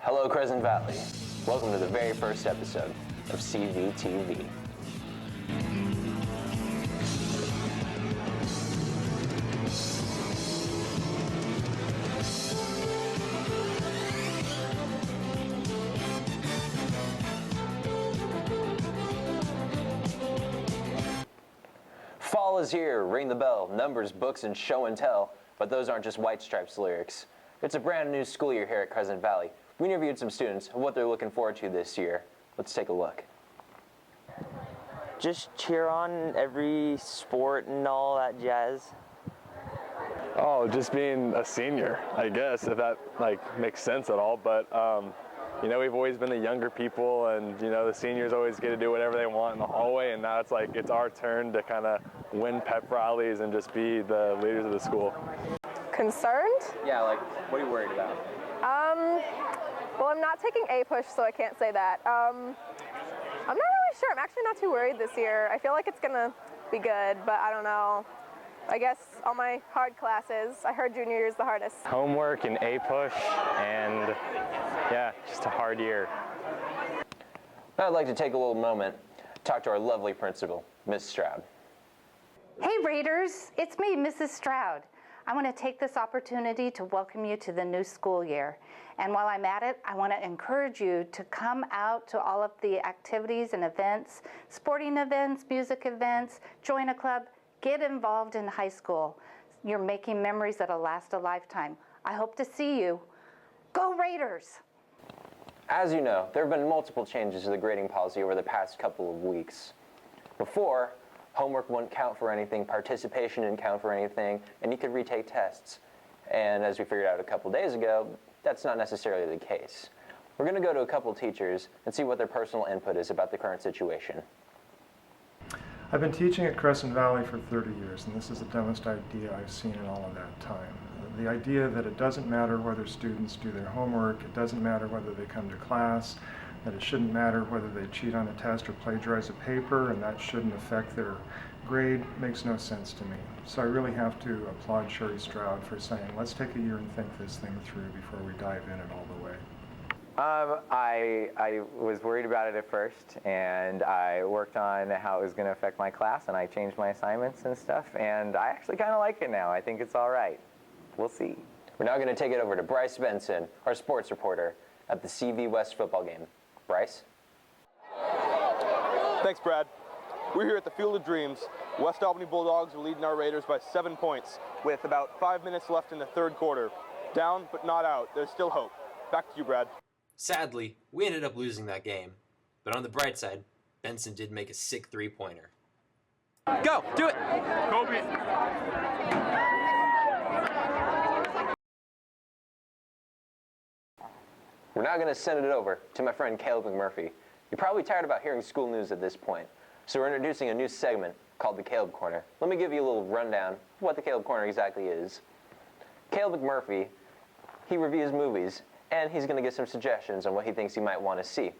Hello, Crescent Valley. Welcome to the very first episode of CVtv. Fall is here, ring the bell, numbers, books, and show and tell. But those aren't just White Stripes lyrics. It's a brand new school year here at Crescent Valley. We interviewed some students of what they're looking forward to this year. Let's take a look. Just cheer on every sport and all that jazz. Oh, just being a senior, I guess, if that makes sense at all. But we've always been the younger people, and the seniors always get to do whatever they want in the hallway. And now it's our turn to kind of win pep rallies and just be the leaders of the school. Concerned? Yeah, what are you worried about? Well, I'm not taking A-Push, so I can't say that. I'm not really sure. I'm actually not too worried this year. I feel like it's gonna be good, but I don't know. I guess all my hard classes. I heard junior year is the hardest. Homework and A-Push, and yeah, just a hard year. I'd like to take a little moment to talk to our lovely principal, Ms. Stroud. Hey Raiders, it's me, Mrs. Stroud. I want to take this opportunity to welcome you to the new school year. And while I'm at it, I want to encourage you to come out to all of the activities and events, sporting events, music events, join a club, get involved in high school. You're making memories that'll last a lifetime. I hope to see you. Go Raiders! As you know, there have been multiple changes to the grading policy over the past couple of weeks. Before, homework wouldn't count for anything, participation didn't count for anything, and you could retake tests. And as we figured out a couple days ago, that's not necessarily the case. We're going to go to a couple teachers and see what their personal input is about the current situation. I've been teaching at Crescent Valley for 30 years, and this is the dumbest idea I've seen in all of that time. The idea that it doesn't matter whether students do their homework, it doesn't matter whether they come to class, that it shouldn't matter whether they cheat on a test or plagiarize a paper, and that shouldn't affect their grade, makes no sense to me. So I really have to applaud Sherry Stroud for saying, let's take a year and think this thing through before we dive in it all the way. I was worried about it at first, and I worked on how it was going to affect my class, and I changed my assignments and stuff, and I actually kind of like it now. I think it's all right. We'll see. We're now going to take it over to Bryce Benson, our sports reporter, at the CV West football game. Bryce? Thanks, Brad. We're here at the Field of Dreams. West Albany Bulldogs are leading our Raiders by 7 points with about 5 minutes left in the third quarter. Down, but not out. There's still hope. Back to you, Brad. Sadly, we ended up losing that game. But on the bright side, Benson did make a sick three-pointer. Go! Do it! Kobe! We're now going to send it over to my friend Caleb McMurphy. You're probably tired about hearing school news at this point, so we're introducing a new segment called the Caleb Corner. Let me give you a little rundown of what the Caleb Corner exactly is. Caleb McMurphy, he reviews movies, and he's going to give some suggestions on what he thinks you might want to see.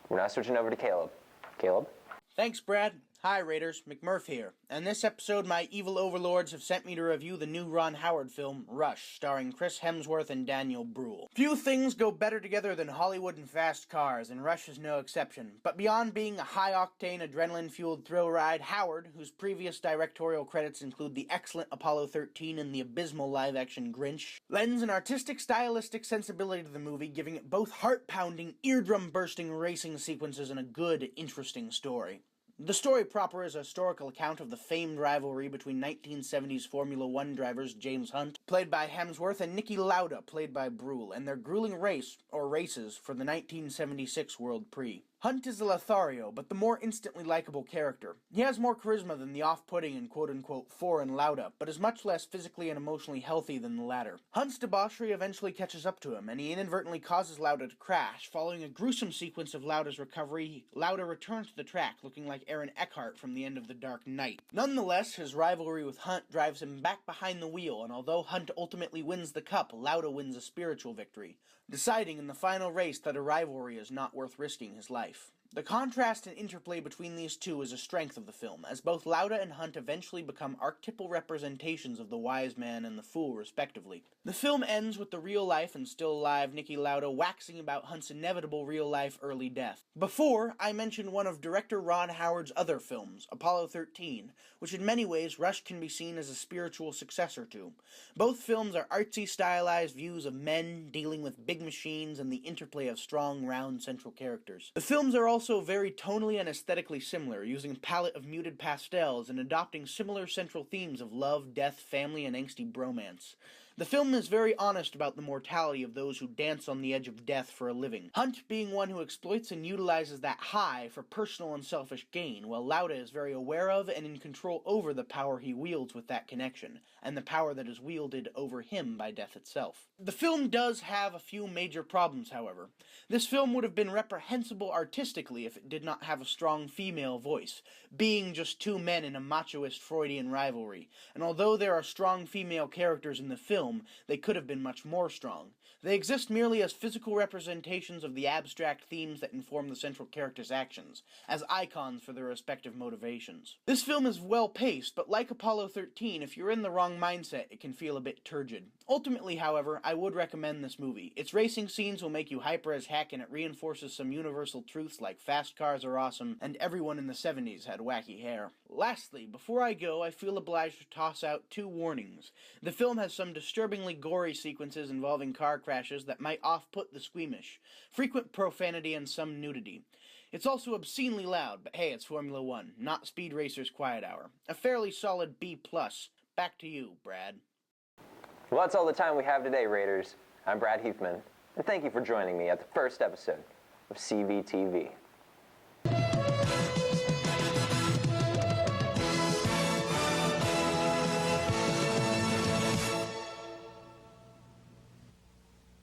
We're now switching over to Caleb. Caleb? Thanks, Brad. Hi, Raiders. McMurph here. And this episode, my evil overlords have sent me to review the new Ron Howard film, Rush, starring Chris Hemsworth and Daniel Bruhl. Few things go better together than Hollywood and fast cars, and Rush is no exception. But beyond being a high-octane, adrenaline-fueled thrill ride, Howard, whose previous directorial credits include the excellent Apollo 13 and the abysmal live-action Grinch, lends an artistic, stylistic sensibility to the movie, giving it both heart-pounding, eardrum-bursting racing sequences and a good, interesting story. The story proper is a historical account of the famed rivalry between 1970s Formula One drivers James Hunt, played by Hemsworth, and Niki Lauda, played by Bruhl, and their grueling race, or races, for the 1976 World Prix. Hunt is a Lothario, but the more instantly likable character. He has more charisma than the off-putting and quote-unquote foreign Lauda, but is much less physically and emotionally healthy than the latter. Hunt's debauchery eventually catches up to him, and he inadvertently causes Lauda to crash. Following a gruesome sequence of Lauda's recovery, Lauda returns to the track looking like Aaron Eckhart from the end of The Dark Knight. Nonetheless, his rivalry with Hunt drives him back behind the wheel, and although Hunt ultimately wins the cup, Lauda wins a spiritual victory, deciding in the final race that a rivalry is not worth risking his life. The contrast and interplay between these two is a strength of the film, as both Lauda and Hunt eventually become archetypal representations of the wise man and the fool, respectively. The film ends with the real-life and still-alive Niki Lauda waxing about Hunt's inevitable real-life early death. Before, I mentioned one of director Ron Howard's other films, Apollo 13, which in many ways Rush can be seen as a spiritual successor to. Both films are artsy, stylized views of men dealing with big machines and the interplay of strong, round central characters. The films are also very tonally and aesthetically similar, using a palette of muted pastels and adopting similar central themes of love, death, family, and angsty bromance. The film is very honest about the mortality of those who dance on the edge of death for a living, Hunt being one who exploits and utilizes that high for personal and selfish gain, while Lauda is very aware of and in control over the power he wields with that connection, and the power that is wielded over him by death itself. The film does have a few major problems, however. This film would have been reprehensible artistically if it did not have a strong female voice, being just two men in a machoist Freudian rivalry, and although there are strong female characters in the film, they could have been much more strong. They exist merely as physical representations of the abstract themes that inform the central character's actions, as icons for their respective motivations. This film is well paced, but like Apollo 13, if you're in the wrong mindset, it can feel a bit turgid. Ultimately, however, I would recommend this movie. Its racing scenes will make you hyper as heck, and it reinforces some universal truths like fast cars are awesome, and everyone in the 70s had wacky hair. Lastly, before I go, I feel obliged to toss out two warnings. The film has some disturbingly gory sequences involving car crashes that might off-put the squeamish, frequent profanity, and some nudity. It's also obscenely loud, but hey, it's Formula One, not Speed Racer's Quiet Hour. A fairly solid B+. Back to you, Brad. Well, that's all the time we have today, Raiders. I'm Brad Heathman, and thank you for joining me at the first episode of CVtv.